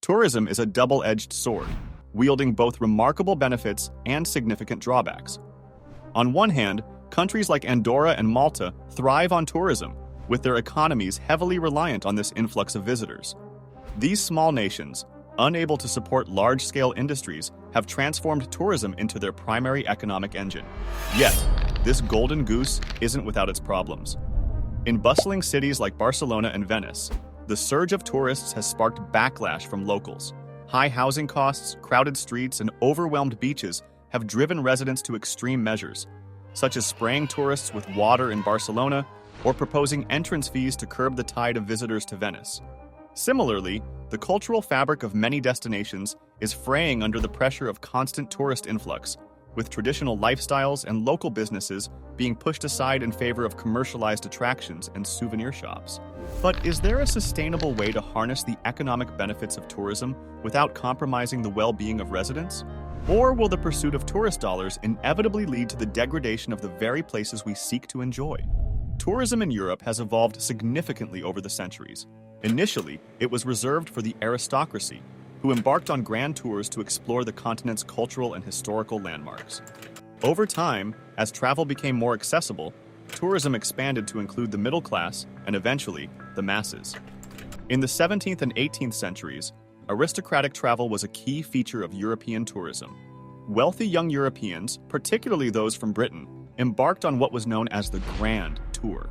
Tourism is a double-edged sword, wielding both remarkable benefits and significant drawbacks. On one hand, countries like Andorra and Malta thrive on tourism, with their economies heavily reliant on this influx of visitors. These small nations, unable to support large-scale industries, have transformed tourism into their primary economic engine. Yet, this golden goose isn't without its problems. In bustling cities like Barcelona and Venice, the surge of tourists has sparked backlash from locals. High housing costs, crowded streets, and overwhelmed beaches have driven residents to extreme measures, such as spraying tourists with water in Barcelona or proposing entrance fees to curb the tide of visitors to Venice. Similarly, the cultural fabric of many destinations is fraying under the pressure of constant tourist influx, with traditional lifestyles and local businesses being pushed aside in favor of commercialized attractions and souvenir shops. But is there a sustainable way to harness the economic benefits of tourism without compromising the well-being of residents? Or will the pursuit of tourist dollars inevitably lead to the degradation of the very places we seek to enjoy? Tourism in Europe has evolved significantly over the centuries. Initially, it was reserved for the aristocracy, who embarked on grand tours to explore the continent's cultural and historical landmarks. Over time, as travel became more accessible, tourism expanded to include the middle class and eventually the masses. In the 17th and 18th centuries, aristocratic travel was a key feature of European tourism. Wealthy young Europeans, particularly those from Britain, embarked on what was known as the Grand Tour.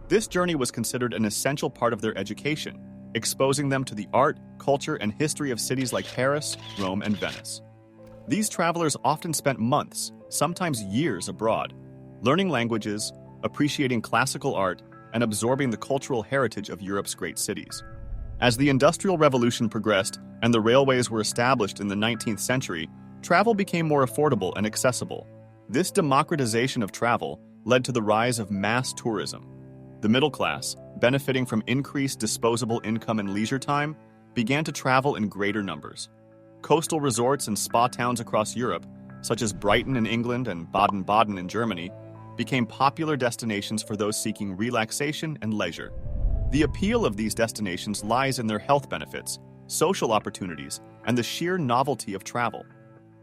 This journey was considered an essential part of their education, exposing them to the art, culture, and history of cities like Paris, Rome, and Venice. These travelers often spent months, sometimes years abroad, learning languages, appreciating classical art, and absorbing the cultural heritage of Europe's great cities. As the Industrial Revolution progressed and the railways were established in the 19th century, travel became more affordable and accessible. This democratization of travel led to the rise of mass tourism. The middle class, benefiting from increased disposable income and leisure time, began to travel in greater numbers. Coastal resorts and spa towns across Europe, such as Brighton in England and Baden-Baden in Germany, became popular destinations for those seeking relaxation and leisure. The appeal of these destinations lies in their health benefits, social opportunities, and the sheer novelty of travel.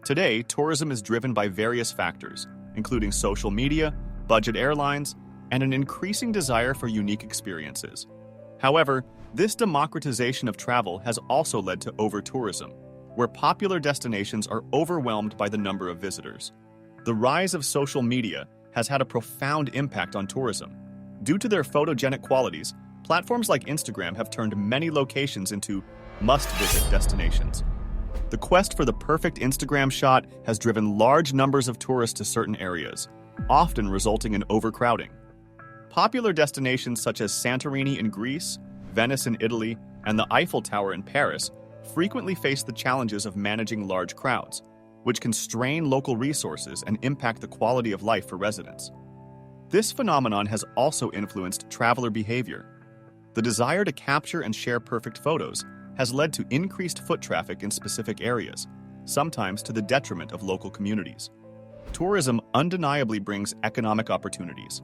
Today, tourism is driven by various factors, including social media, budget airlines, and an increasing desire for unique experiences. However, this democratization of travel has also led to over-tourism, where popular destinations are overwhelmed by the number of visitors. The rise of social media has had a profound impact on tourism. Due to their photogenic qualities, platforms like Instagram have turned many locations into must-visit destinations. The quest for the perfect Instagram shot has driven large numbers of tourists to certain areas, often resulting in overcrowding. Popular destinations such as Santorini in Greece, Venice in Italy, and the Eiffel Tower in Paris frequently face the challenges of managing large crowds, which can strain local resources and impact the quality of life for residents. This phenomenon has also influenced traveler behavior. The desire to capture and share perfect photos has led to increased foot traffic in specific areas, sometimes to the detriment of local communities. Tourism undeniably brings economic opportunities.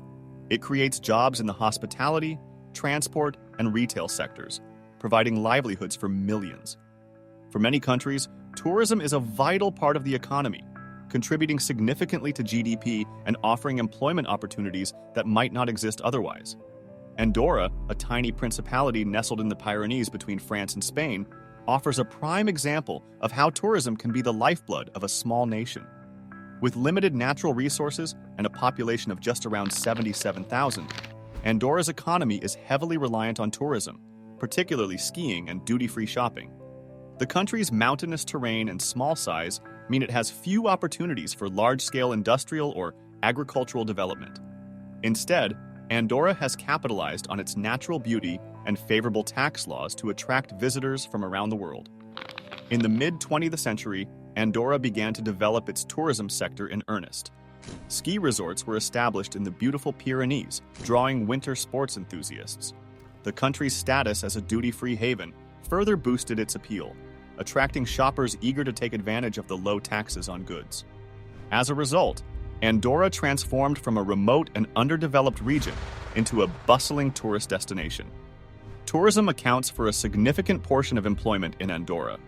It creates jobs in the hospitality, transport, and retail sectors, providing livelihoods for millions. For many countries, tourism is a vital part of the economy, contributing significantly to GDP and offering employment opportunities that might not exist otherwise. Andorra, a tiny principality nestled in the Pyrenees between France and Spain, offers a prime example of how tourism can be the lifeblood of a small nation. With limited natural resources and a population of just around 77,000, Andorra's economy is heavily reliant on tourism, particularly skiing and duty-free shopping. The country's mountainous terrain and small size mean it has few opportunities for large-scale industrial or agricultural development. Instead, Andorra has capitalized on its natural beauty and favorable tax laws to attract visitors from around the world. In the mid-20th century, Andorra began to develop its tourism sector in earnest. Ski resorts were established in the beautiful Pyrenees, drawing winter sports enthusiasts. The country's status as a duty-free haven further boosted its appeal, attracting shoppers eager to take advantage of the low taxes on goods. As a result, Andorra transformed from a remote and underdeveloped region into a bustling tourist destination. tourism accounts for a significant portion of employment in Andorra.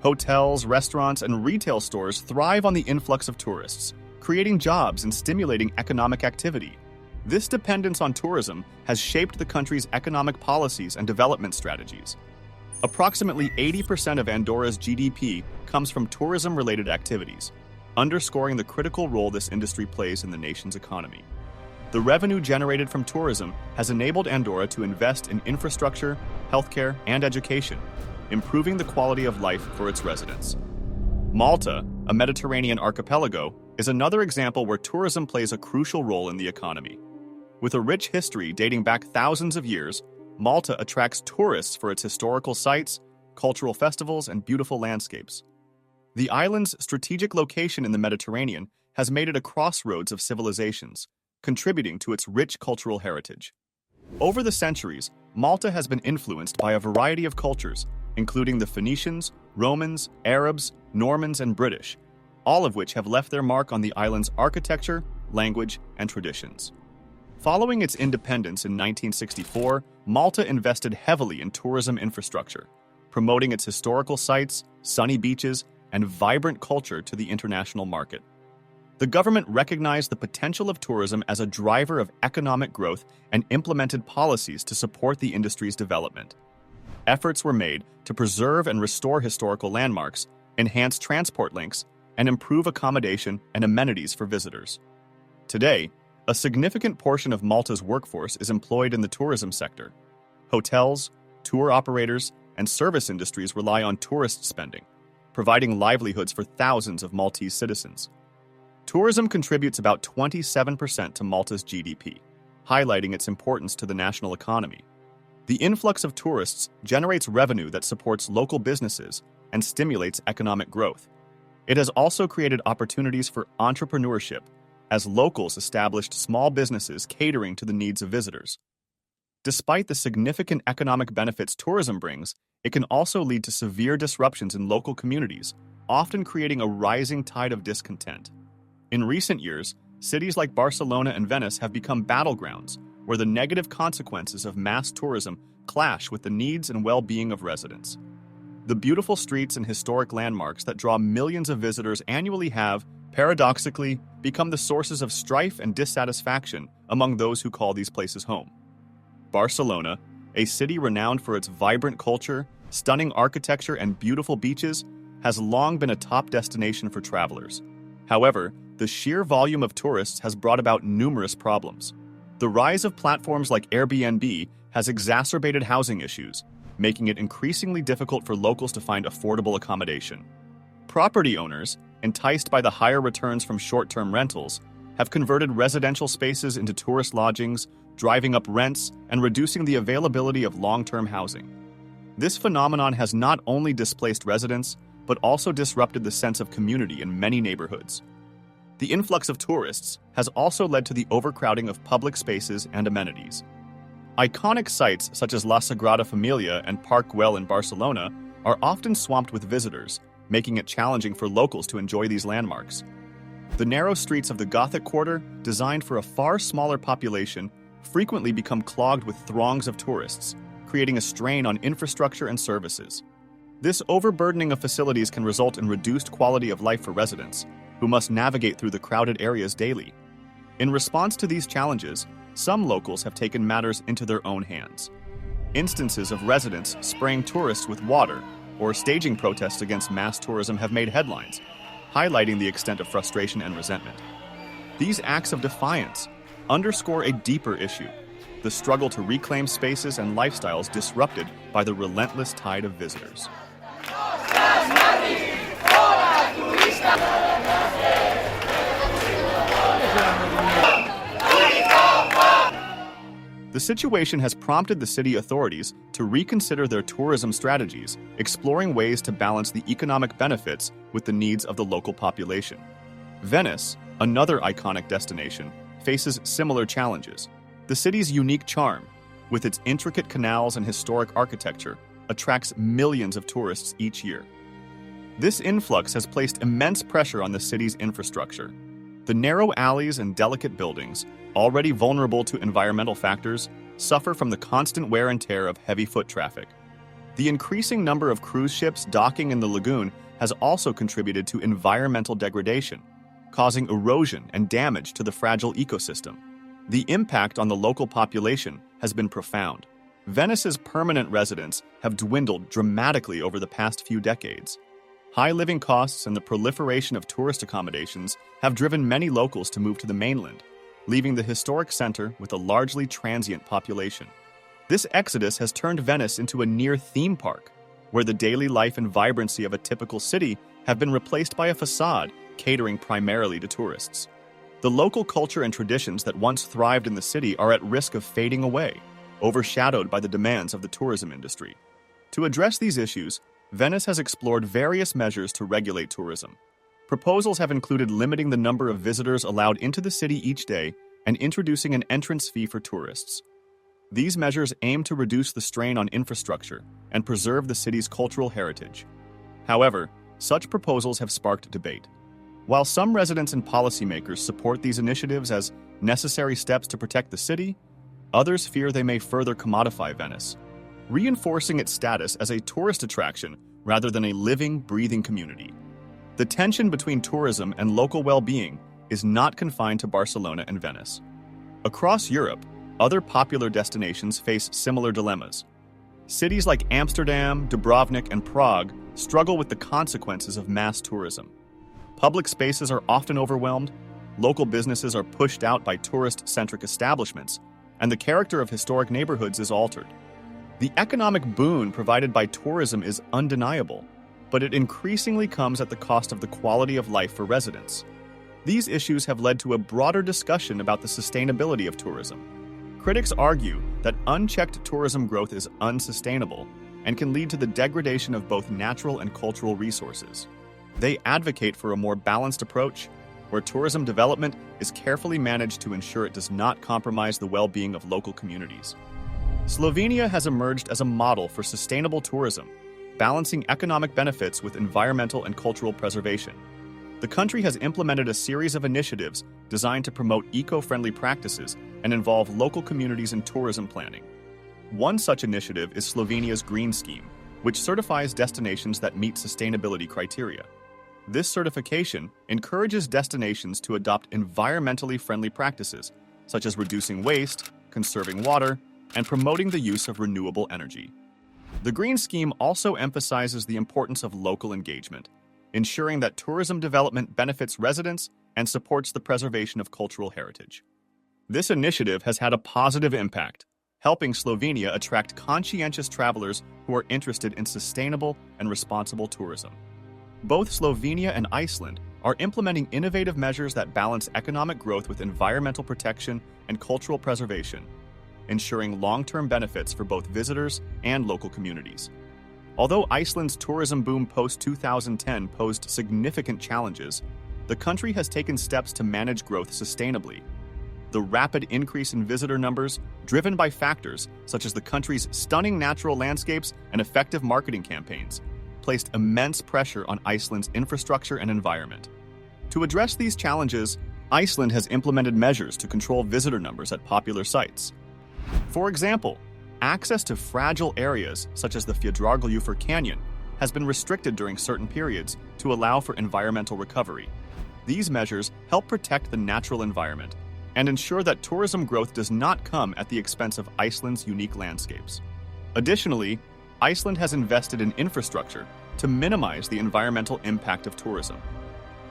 Hotels, restaurants, and retail stores thrive on the influx of tourists, creating jobs and stimulating economic activity. This dependence on tourism has shaped the country's economic policies and development strategies. Approximately 80% of Andorra's GDP comes from tourism-related activities, underscoring the critical role this industry plays in the nation's economy. The revenue generated from tourism has enabled Andorra to invest in infrastructure, healthcare, and education, improving the quality of life for its residents. Malta, a Mediterranean archipelago, is another example where tourism plays a crucial role in the economy. With a rich history dating back thousands of years, Malta attracts tourists for its historical sites, cultural festivals, and beautiful landscapes. The island's strategic location in the Mediterranean has made it a crossroads of civilizations, contributing to its rich cultural heritage. Over the centuries, Malta has been influenced by a variety of cultures, including the Phoenicians, Romans, Arabs, Normans, and British, all of which have left their mark on the island's architecture, language, and traditions. Following its independence in 1964, Malta invested heavily in tourism infrastructure, promoting its historical sites, sunny beaches, and vibrant culture to the international market. The government recognized the potential of tourism as a driver of economic growth and implemented policies to support the industry's development. Efforts were made to preserve and restore historical landmarks, enhance transport links, and improve accommodation and amenities for visitors. Today, a significant portion of Malta's workforce is employed in the tourism sector. Hotels, tour operators, and service industries rely on tourist spending, providing livelihoods for thousands of Maltese citizens. Tourism contributes about 27% to Malta's GDP, highlighting its importance to the national economy. The influx of tourists generates revenue that supports local businesses and stimulates economic growth. It has also created opportunities for entrepreneurship, as locals established small businesses catering to the needs of visitors. Despite the significant economic benefits tourism brings, it can also lead to severe disruptions in local communities, often creating a rising tide of discontent. In recent years, cities like Barcelona and Venice have become battlegrounds where the negative consequences of mass tourism clash with the needs and well-being of residents. The beautiful streets and historic landmarks that draw millions of visitors annually have, paradoxically, become the sources of strife and dissatisfaction among those who call these places home. Barcelona, a city renowned for its vibrant culture, stunning architecture, and beautiful beaches, has long been a top destination for travelers. However, the sheer volume of tourists has brought about numerous problems. The rise of platforms like Airbnb has exacerbated housing issues, making it increasingly difficult for locals to find affordable accommodation. Property owners, enticed by the higher returns from short-term rentals, have converted residential spaces into tourist lodgings, driving up rents and reducing the availability of long-term housing. This phenomenon has not only displaced residents, but also disrupted the sense of community in many neighborhoods. The influx of tourists has also led to the overcrowding of public spaces and amenities. Iconic sites such as La Sagrada Familia and Park Güell in Barcelona are often swamped with visitors, making it challenging for locals to enjoy these landmarks. The narrow streets of the Gothic Quarter, designed for a far smaller population, frequently become clogged with throngs of tourists, creating a strain on infrastructure and services. This overburdening of facilities can result in reduced quality of life for residents, who must navigate through the crowded areas daily. In response to these challenges, some locals have taken matters into their own hands. Instances of residents spraying tourists with water or staging protests against mass tourism have made headlines, highlighting the extent of frustration and resentment. These acts of defiance underscore a deeper issue: the struggle to reclaim spaces and lifestyles disrupted by the relentless tide of visitors. The situation has prompted the city authorities to reconsider their tourism strategies, exploring ways to balance the economic benefits with the needs of the local population. Venice, another iconic destination, faces similar challenges. The city's unique charm, with its intricate canals and historic architecture, attracts millions of tourists each year. This influx has placed immense pressure on the city's infrastructure. The narrow alleys and delicate buildings, already vulnerable to environmental factors, suffer from the constant wear and tear of heavy foot traffic. The increasing number of cruise ships docking in the lagoon has also contributed to environmental degradation, causing erosion and damage to the fragile ecosystem. The impact on the local population has been profound. Venice's permanent residents have dwindled dramatically over the past few decades. High living costs and the proliferation of tourist accommodations have driven many locals to move to the mainland, leaving the historic center with a largely transient population. This exodus has turned Venice into a near theme park, where the daily life and vibrancy of a typical city have been replaced by a facade catering primarily to tourists. The local culture and traditions that once thrived in the city are at risk of fading away, overshadowed by the demands of the tourism industry. To address these issues, Venice has explored various measures to regulate tourism. Proposals have included limiting the number of visitors allowed into the city each day and introducing an entrance fee for tourists. These measures aim to reduce the strain on infrastructure and preserve the city's cultural heritage. However, such proposals have sparked debate. While some residents and policymakers support these initiatives as necessary steps to protect the city, others fear they may further commodify Venice, reinforcing its status as a tourist attraction rather than a living, breathing community. The tension between tourism and local well-being is not confined to Barcelona and Venice. Across Europe, other popular destinations face similar dilemmas. Cities like Amsterdam, Dubrovnik, and Prague struggle with the consequences of mass tourism. Public spaces are often overwhelmed, local businesses are pushed out by tourist-centric establishments, and the character of historic neighborhoods is altered. The economic boon provided by tourism is undeniable, but it increasingly comes at the cost of the quality of life for residents. These issues have led to a broader discussion about the sustainability of tourism. Critics argue that unchecked tourism growth is unsustainable and can lead to the degradation of both natural and cultural resources. They advocate for a more balanced approach, where tourism development is carefully managed to ensure it does not compromise the well-being of local communities. Slovenia has emerged as a model for sustainable tourism, balancing economic benefits with environmental and cultural preservation. The country has implemented a series of initiatives designed to promote eco-friendly practices and involve local communities in tourism planning. One such initiative is Slovenia's Green Scheme, which certifies destinations that meet sustainability criteria. This certification encourages destinations to adopt environmentally friendly practices, such as reducing waste, conserving water, and promoting the use of renewable energy. The Green Scheme also emphasizes the importance of local engagement, ensuring that tourism development benefits residents and supports the preservation of cultural heritage. This initiative has had a positive impact, helping Slovenia attract conscientious travelers who are interested in sustainable and responsible tourism. Both Slovenia and Iceland are implementing innovative measures that balance economic growth with environmental protection and cultural preservation, ensuring long-term benefits for both visitors and local communities. Although Iceland's tourism boom post-2010 posed significant challenges, the country has taken steps to manage growth sustainably. The rapid increase in visitor numbers, driven by factors such as the country's stunning natural landscapes and effective marketing campaigns, placed immense pressure on Iceland's infrastructure and environment. To address these challenges, Iceland has implemented measures to control visitor numbers at popular sites. For example, access to fragile areas such as the Fjallajökull Canyon has been restricted during certain periods to allow for environmental recovery. These measures help protect the natural environment and ensure that tourism growth does not come at the expense of Iceland's unique landscapes. Additionally, Iceland has invested in infrastructure to minimize the environmental impact of tourism.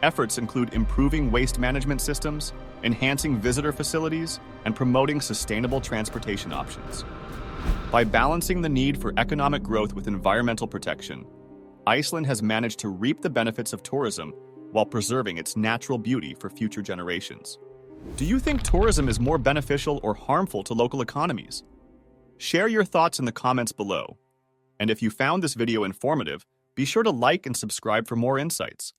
Efforts include improving waste management systems, enhancing visitor facilities, and promoting sustainable transportation options. By balancing the need for economic growth with environmental protection, Iceland has managed to reap the benefits of tourism while preserving its natural beauty for future generations. Do you think tourism is more beneficial or harmful to local economies? Share your thoughts in the comments below. And if you found this video informative, be sure to like and subscribe for more insights.